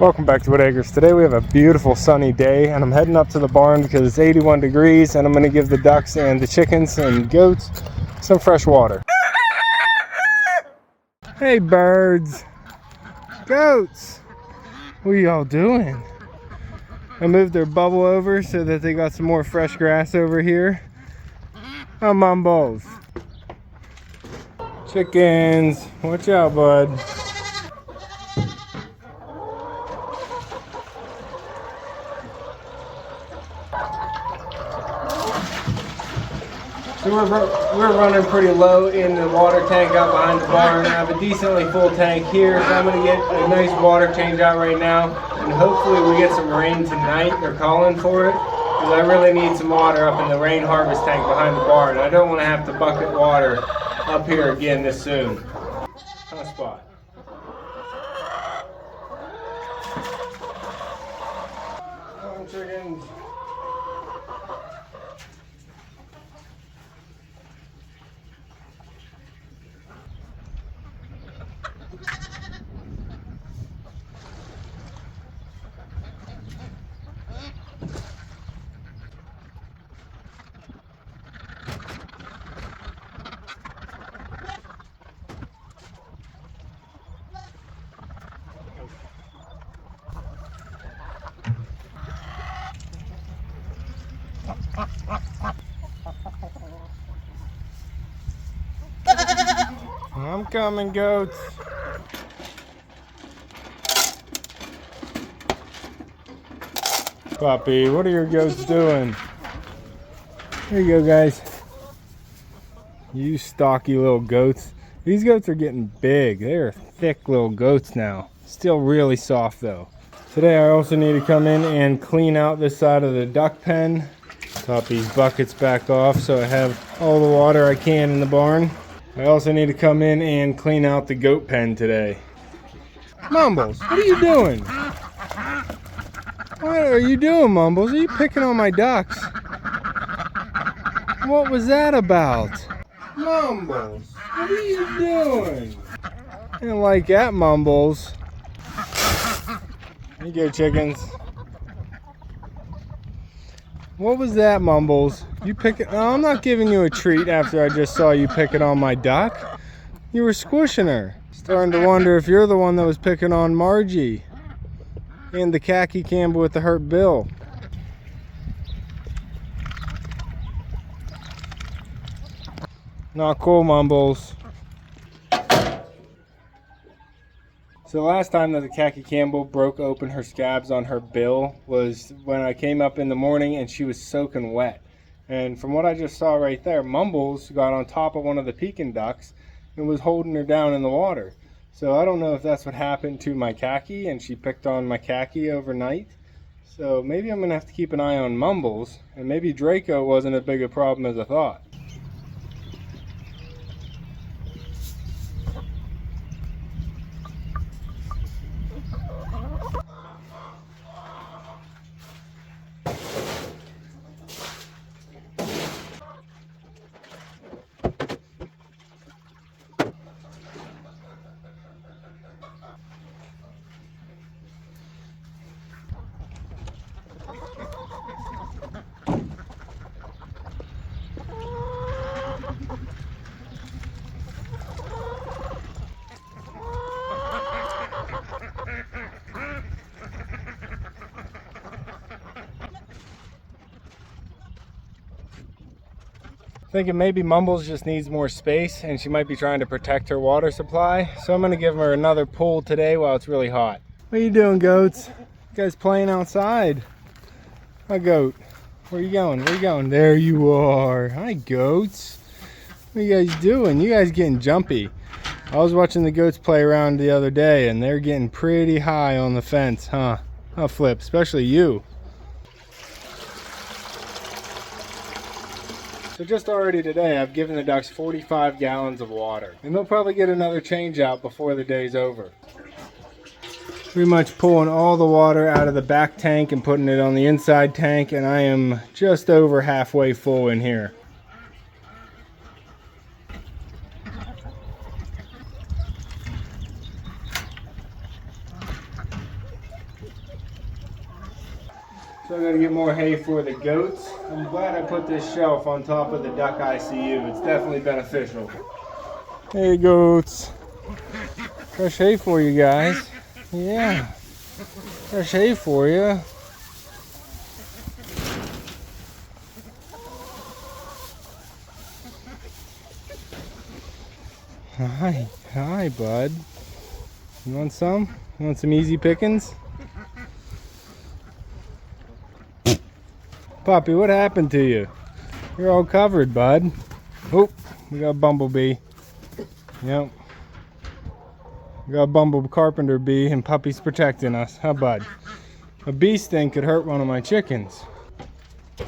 Welcome back to Whitt Acres. Today we have a beautiful sunny day and I'm heading up to the barn because it's 81 degrees and I'm going to give the ducks and the chickens and goats some fresh water. Hey birds, goats, what are y'all doing? I moved their bubble over so that they got some more fresh grass over here. Oh, mumbles. Chickens, watch out, bud. So we're running pretty low in the water tank out behind the barn. I have a decently full tank here, so I'm going to get a nice water change out right now. And hopefully we get some rain tonight. They're calling for it. Because I really need some water up in the rain harvest tank behind the barn. I don't want to have to bucket water up here again this soon. Hot spot. Come on, chickens. I'm coming, goats. Puppy, what are your goats doing? There you go, guys. You stocky little goats. These goats are getting big. They're thick little goats now. Still really soft though. Today I also need to come in and clean out this side of the duck pen. Top these buckets back off so I have all the water I can in the barn. I also need to come in and clean out the goat pen today. Mumbles, what are you doing? What are you doing, Mumbles? Are you picking on my ducks? What was that about? Mumbles, what are you doing? I didn't like that, Mumbles. Here you go, chickens. What was that, Mumbles? You pick it? Oh, I'm not giving you a treat after I just saw you picking on my duck. You were squishing her. Starting to wonder if you're the one that was picking on Margie and the khaki Campbell with the hurt bill. Not cool, Mumbles. So the last time that the khaki Campbell broke open her scabs on her bill was when I came up in the morning and she was soaking wet. And from what I just saw right there, Mumbles got on top of one of the Pekin ducks and was holding her down in the water. So I don't know if that's what happened to my khaki and she picked on my khaki overnight. So maybe I'm gonna have to keep an eye on Mumbles, and maybe Draco wasn't as big a problem as I thought. Thinking maybe Mumbles just needs more space and she might be trying to protect her water supply. So I'm gonna give her another pull today while it's really hot. What are you doing, goats? You guys playing outside? Hi, goat. Where are you going? Where are you going? There you are. Hi, goats. What are you guys doing? You guys getting jumpy. I was watching the goats play around the other day and they're getting pretty high on the fence, huh? I'll flip, especially you. So just already today, I've given the ducks 45 gallons of water. And they'll probably get another change out before the day's over. Pretty much pulling all the water out of the back tank and putting it on the inside tank, and I am just over halfway full in here. So I gotta get more hay for the goats. I'm glad I put this shelf on top of the duck ICU. It's definitely beneficial. Hey goats. Fresh hay for you guys. Yeah. Fresh hay for you. Hi, bud. You want some? You want some easy pickings? Puppy, what happened to you? You're all covered, bud. Oh, we got a bumblebee. Yep. We got a bumble carpenter bee and Puppy's protecting us. Huh, bud? A bee sting could hurt one of my chickens.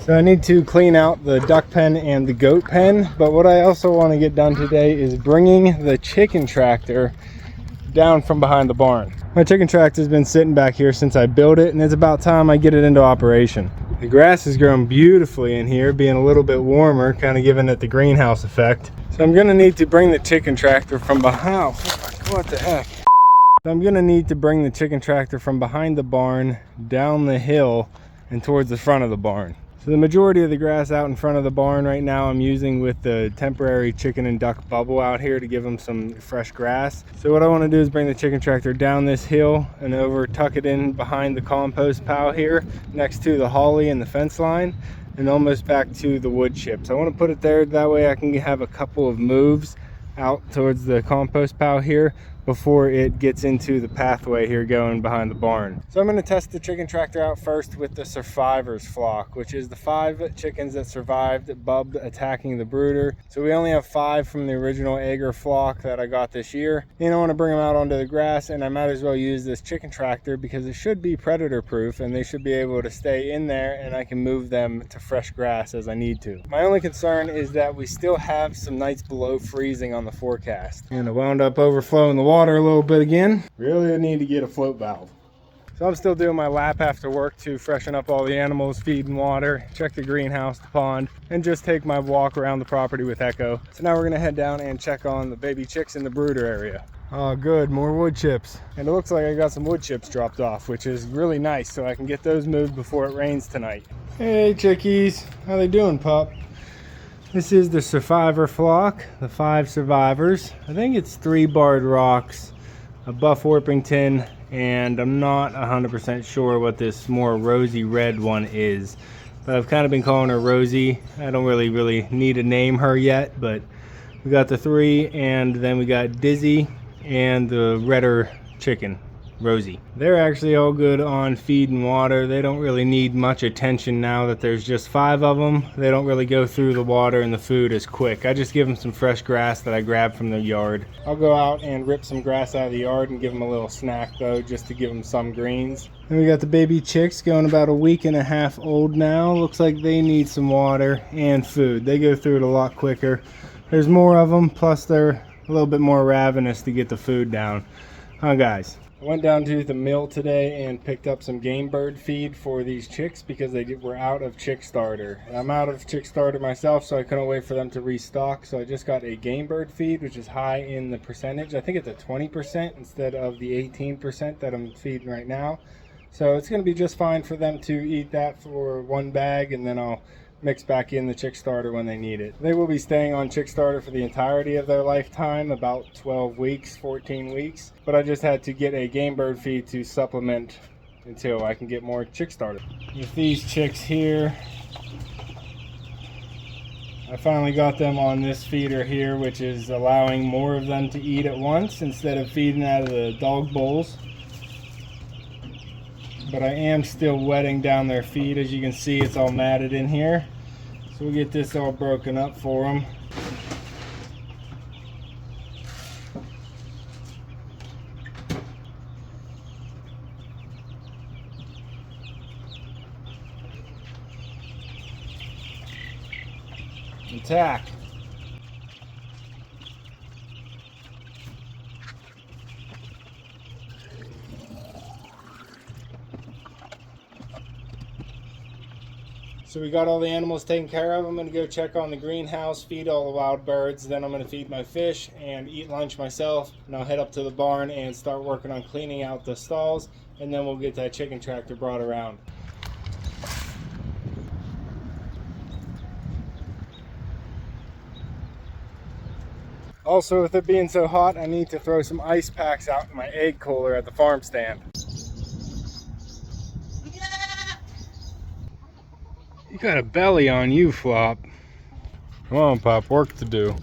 So I need to clean out the duck pen and the goat pen, but what I also want to get done today is bringing the chicken tractor down from behind the barn. My chicken tractor's been sitting back here since I built it, and it's about time I get it into operation. The grass has grown beautifully in here, being a little bit warmer, kind of giving it the greenhouse effect. So I'm gonna need to bring the chicken tractor from behind. What the heck? So I'm gonna need to bring the chicken tractor from behind the barn down the hill and towards the front of the barn. So the majority of the grass out in front of the barn right now I'm using with the temporary chicken and duck bubble out here to give them some fresh grass. So what I want to do is bring the chicken tractor down this hill and over, tuck it in behind the compost pile here next to the holly and the fence line, and almost back to the wood chips. I want to put it there, that way I can have a couple of moves out towards the compost pile here before it gets into the pathway here going behind the barn. So I'm going to test the chicken tractor out first with the survivors flock, which is the 5 chickens that survived bub attacking the brooder. So we only have 5 from the original Egger flock that I got this year, and I want to bring them out onto the grass, and I might as well use this chicken tractor because it should be predator proof and they should be able to stay in there, and I can move them to fresh grass as I need to. My only concern is that we still have some nights below freezing on the forecast, and I wound up overflowing the water a little bit again. Really, I need to get a float valve. So I'm still doing my lap after work to freshen up all the animals, feed and water, check the greenhouse, the pond, and just take my walk around the property with Echo. So now we're gonna head down and check on the baby chicks in the brooder area. Oh good, more wood chips. And it looks like I got some wood chips dropped off, which is really nice, so I can get those moved before it rains tonight. Hey chickies, how they doing, pup? This is the survivor flock, the 5 survivors. I think it's 3 barred rocks, a buff Orpington, and I'm not 100% sure what this more rosy red one is. But I've kind of been calling her Rosie. I don't really need to name her yet, but we got the 3, and then we got Dizzy and the redder chicken, Rosie. They're actually all good on feed and water. They don't really need much attention now that there's just 5 of them. They don't really go through the water and the food as quick. I just give them some fresh grass that I grabbed from the yard. I'll go out and rip some grass out of the yard and give them a little snack though, just to give them some greens. And we got the baby chicks going about a week and a half old now. Looks like they need some water and food. They go through it a lot quicker. There's more of them, plus they're a little bit more ravenous to get the food down. Huh guys? I went down to the mill today and picked up some game bird feed for these chicks because they were out of chick starter. And I'm out of chick starter myself, so I couldn't wait for them to restock. So I just got a game bird feed, which is high in the percentage. I think it's a 20% instead of the 18% that I'm feeding right now. So it's going to be just fine for them to eat that for 1 bag, and then I'll mix back in the chick starter when they need it. They will be staying on chick starter for the entirety of their lifetime, about 12 weeks, 14 weeks. But I just had to get a game bird feed to supplement until I can get more chick starter. With these chicks here, I finally got them on this feeder here, which is allowing more of them to eat at once instead of feeding out of the dog bowls. But I am still wetting down their feed. As you can see, it's all matted in here. So we'll get this all broken up for them. Attack. So we got all the animals taken care of. I'm going to go check on the greenhouse, feed all the wild birds, then I'm going to feed my fish and eat lunch myself, and I'll head up to the barn and start working on cleaning out the stalls, and then we'll get that chicken tractor brought around. Also, with it being so hot, I need to throw some ice packs out in my egg cooler at the farm stand. You got a belly on you, Flop. Come on, Pop, work to do.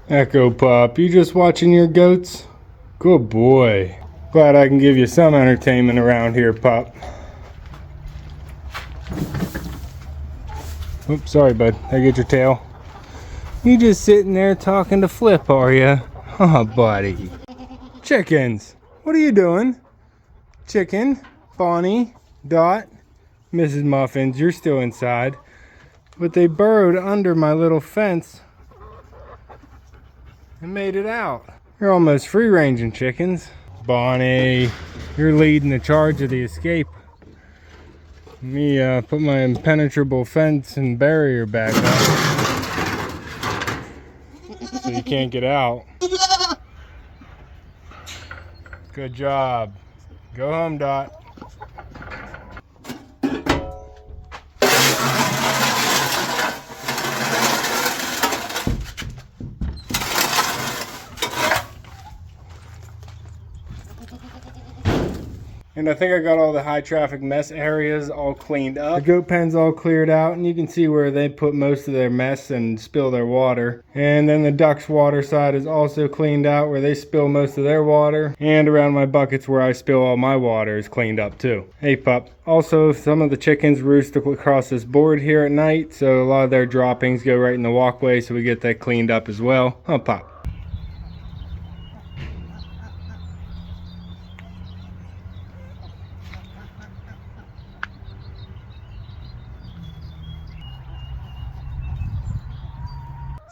Echo Pop, you just watching your goats? Good boy. Glad I can give you some entertainment around here, Pop. Oops, sorry, bud. Did I get your tail? You just sitting there talking to Flip, are ya? Oh, buddy. Chickens, what are you doing? Chicken, Bonnie, Dot, Mrs. Muffins, you're still inside. But they burrowed under my little fence and made it out. You're almost free-ranging chickens. Bonnie, you're leading the charge of the escape. Let me put my impenetrable fence and barrier back up so you can't get out. Good job. Go home, Dot. And I think I got all the high traffic mess areas all cleaned up. The goat pen's all cleared out, and you can see where they put most of their mess and spill their water. And then the ducks' water side is also cleaned out where they spill most of their water. And around my buckets where I spill all my water is cleaned up too. Hey, Pup. Also, some of the chickens roost across this board here at night, so a lot of their droppings go right in the walkway, so we get that cleaned up as well. Oh, Pop.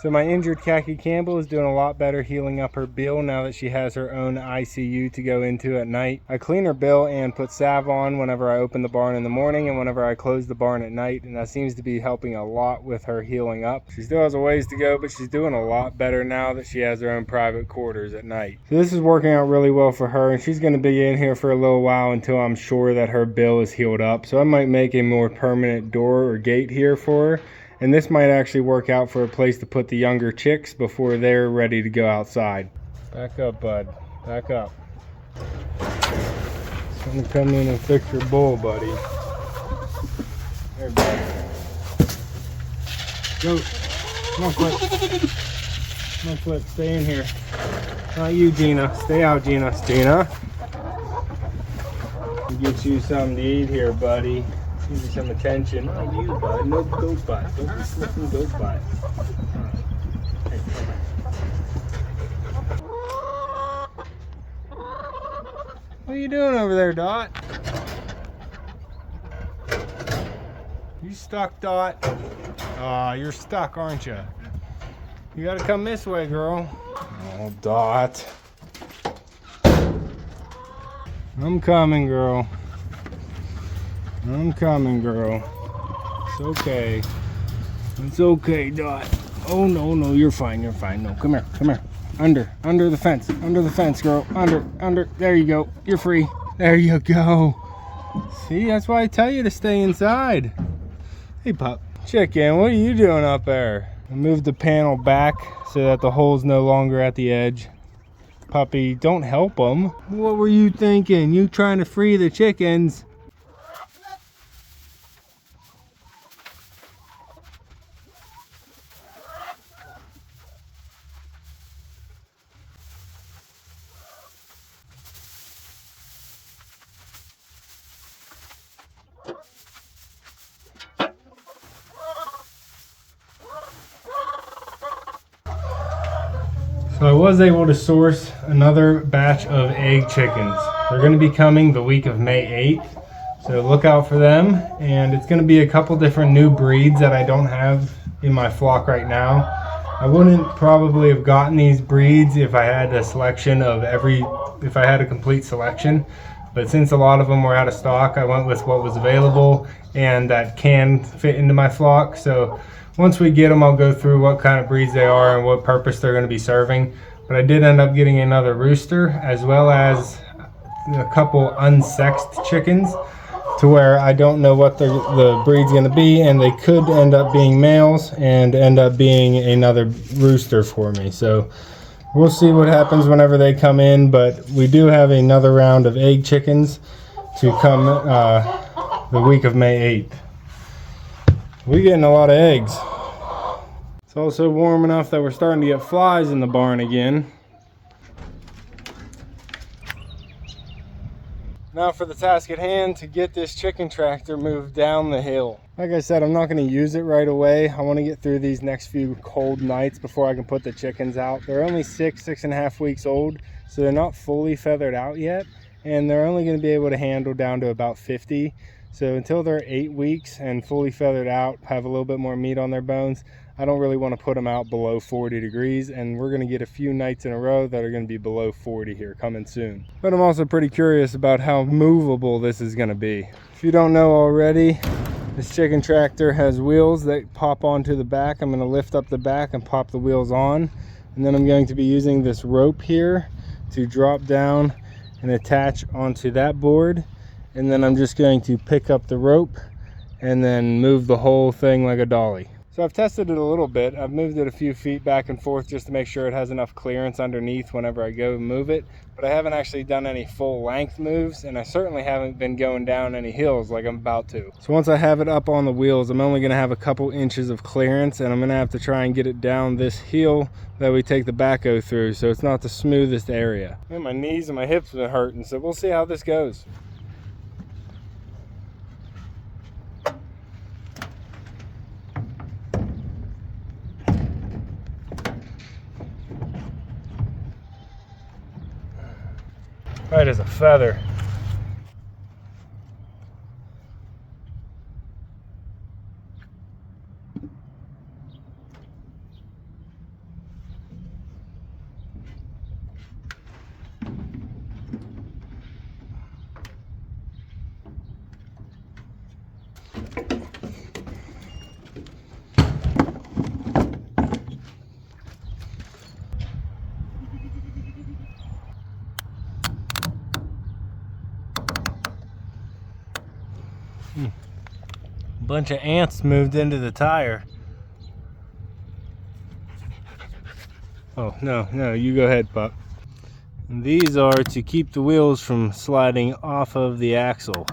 So my injured Khaki Campbell is doing a lot better healing up her bill now that she has her own ICU to go into at night. I clean her bill and put salve on whenever I open the barn in the morning and whenever I close the barn at night, and that seems to be helping a lot with her healing up. She still has a ways to go, but she's doing a lot better now that she has her own private quarters at night. So this is working out really well for her, and she's going to be in here for a little while until I'm sure that her bill is healed up. So I might make a more permanent door or gate here for her. And this might actually work out for a place to put the younger chicks before they're ready to go outside. Back up, bud. Back up. Just gonna come in and fix your bull, buddy. There, bud. Go. Come on, Flip. Come on, Flip. Stay in here. Not you, Gina. Stay out, Gina. Gina. Get you something to eat here, buddy. Give you some attention. Not you, bud. No goat butt. Don't be sniffing goat butt. Hey, come What are you doing over there, Dot? You stuck, Dot? Aw, you're stuck, aren't you? You gotta come this way, girl. Oh, Dot. I'm coming, girl. I'm coming, girl. It's okay. It's okay, Dot. Oh, no, no, you're fine, you're fine. No, come here, come here. Under the fence, girl. Under. There you go. You're free. There you go. See, that's why I tell you to stay inside. Hey, pup. Chicken, what are you doing up there? I moved the panel back so that the hole's no longer at the edge. Puppy, don't help them. What were you thinking? You trying to free the chickens? So I was able to source another batch of egg chickens. They're going to be coming the week of May 8th. So look out for them. And it's going to be a couple different new breeds that I don't have in my flock right now. I wouldn't probably have gotten these breeds if I had a selection of if I had a complete selection. But since a lot of them were out of stock, I went with what was available and that can fit into my flock. So once we get them, I'll go through what kind of breeds they are and what purpose they're going to be serving. But I did end up getting another rooster as well as a couple unsexed chickens, to where I don't know what the breed's going to be, and they could end up being males and end up being another rooster for me. So we'll see what happens whenever they come in, but we do have another round of egg chickens to come the week of May 8th. We're getting a lot of eggs. It's also warm enough that we're starting to get flies in the barn again. Now for the task at hand, to get this chicken tractor moved down the hill. Like I said, I'm not going to use it right away. I want to get through these next few cold nights before I can put the chickens out. They're only 6.5 weeks old, so they're not fully feathered out yet, and they're only going to be able to handle down to about 50. So until they're 8 weeks and fully feathered out, have a little bit more meat on their bones, I don't really want to put them out below 40 degrees, and we're going to get a few nights in a row that are going to be below 40 here coming soon. But I'm also pretty curious about how movable this is going to be. If you don't know already, this chicken tractor has wheels that pop onto the back. I'm going to lift up the back and pop the wheels on, and then I'm going to be using this rope here to drop down and attach onto that board, and then I'm just going to pick up the rope and then move the whole thing like a dolly. So I've tested it a little bit. I've moved it a few feet back and forth just to make sure it has enough clearance underneath whenever I go move it. But I haven't actually done any full length moves, and I certainly haven't been going down any hills like I'm about to. So once I have it up on the wheels, I'm only going to have a couple inches of clearance, and I'm going to have to try and get it down this hill that we take the backhoe through, so it's not the smoothest area. And my knees and my hips have been hurting, so we'll see how this goes. Right as a feather. Bunch of ants moved into the tire. Oh, no, you go ahead, pup. And these are to keep the wheels from sliding off of the axle.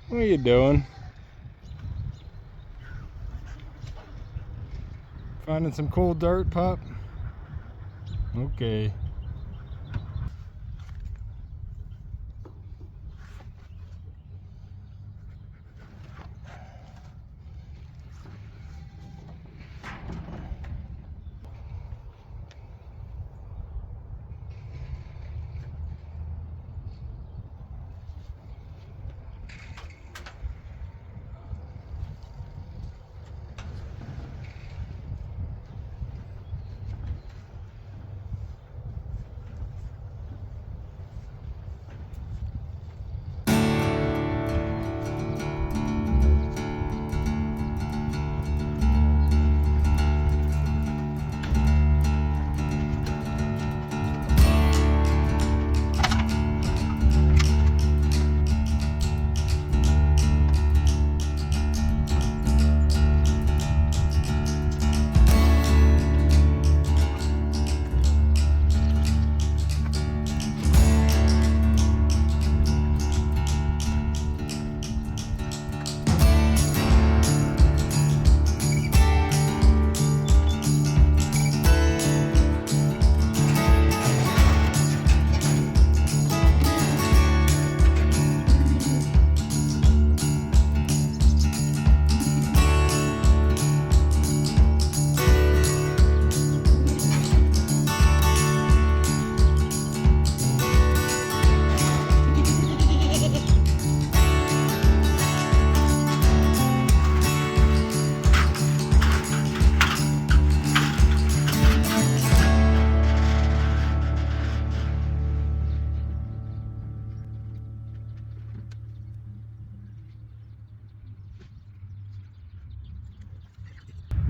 What are you doing? Finding some cool dirt, pup? Okay.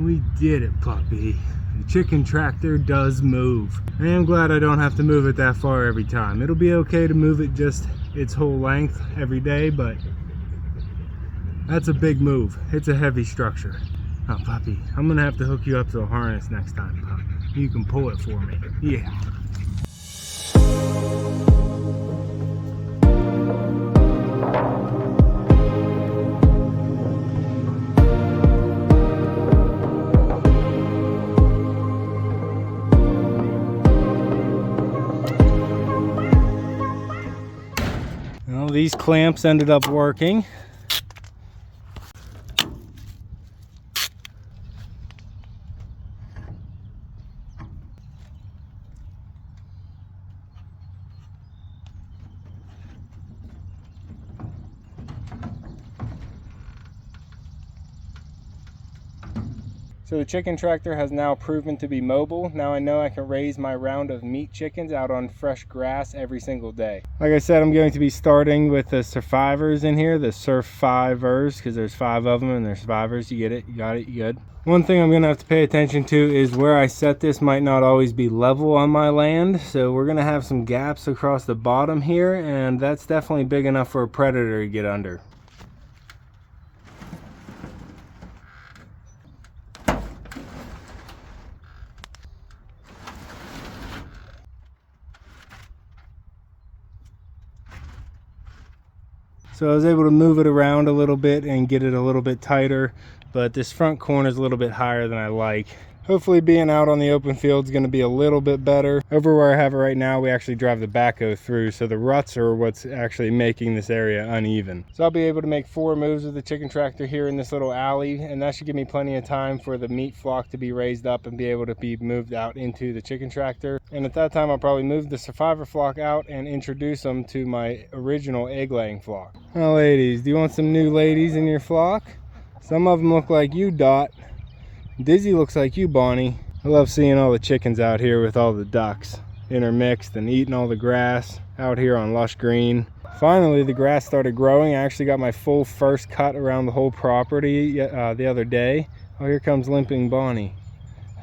We did it, puppy. The chicken tractor does move. I am glad I don't have to move it that far every time. It'll be okay to move it just its whole length every day, but that's a big move. It's a heavy structure. Oh, puppy, I'm gonna have to hook you up to a harness next time, pup. You can pull it for me. Yeah. Well, these clamps ended up working. So the chicken tractor has now proven to be mobile. Now I know I can raise my round of meat chickens out on fresh grass every single day. Like I said, I'm going to be starting with the survivors in here, the survivors, because there's 5 of them and they're survivors. You get it? You got it? You good? One thing I'm going to have to pay attention to is where I set this might not always be level on my land. So we're going to have some gaps across the bottom here, and that's definitely big enough for a predator to get under. So I was able to move it around a little bit and get it a little bit tighter, but this front corner is a little bit higher than I like. Hopefully being out on the open field is going to be a little bit better. Over where I have it right now, we actually drive the backhoe through, so the ruts are what's actually making this area uneven. So I'll be able to make 4 moves with the chicken tractor here in this little alley, and that should give me plenty of time for the meat flock to be raised up and be able to be moved out into the chicken tractor. And at that time, I'll probably move the survivor flock out and introduce them to my original egg-laying flock. Now, ladies, do you want some new ladies in your flock? Some of them look like you, Dot. Dizzy looks like you, Bonnie. I love seeing all the chickens out here with all the ducks intermixed and eating all the grass out here on lush green. Finally, the grass started growing. I actually got my full first cut around the whole property the other day. Oh, here comes limping Bonnie.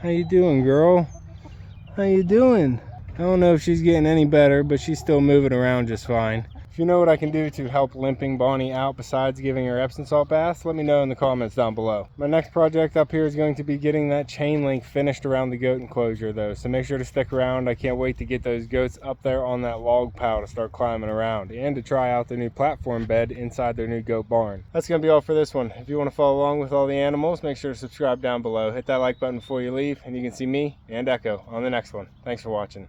How you doing, girl? How you doing? I don't know if she's getting any better, but she's still moving around just fine. If you know what I can do to help limping Bonnie out besides giving her Epsom salt baths, let me know in the comments down below. My next project up here is going to be getting that chain link finished around the goat enclosure though, so make sure to stick around. I can't wait to get those goats up there on that log pile to start climbing around and to try out their new platform bed inside their new goat barn. That's going to be all for this one. If you want to follow along with all the animals, make sure to subscribe down below. Hit that like button before you leave and you can see me and Echo on the next one. Thanks for watching.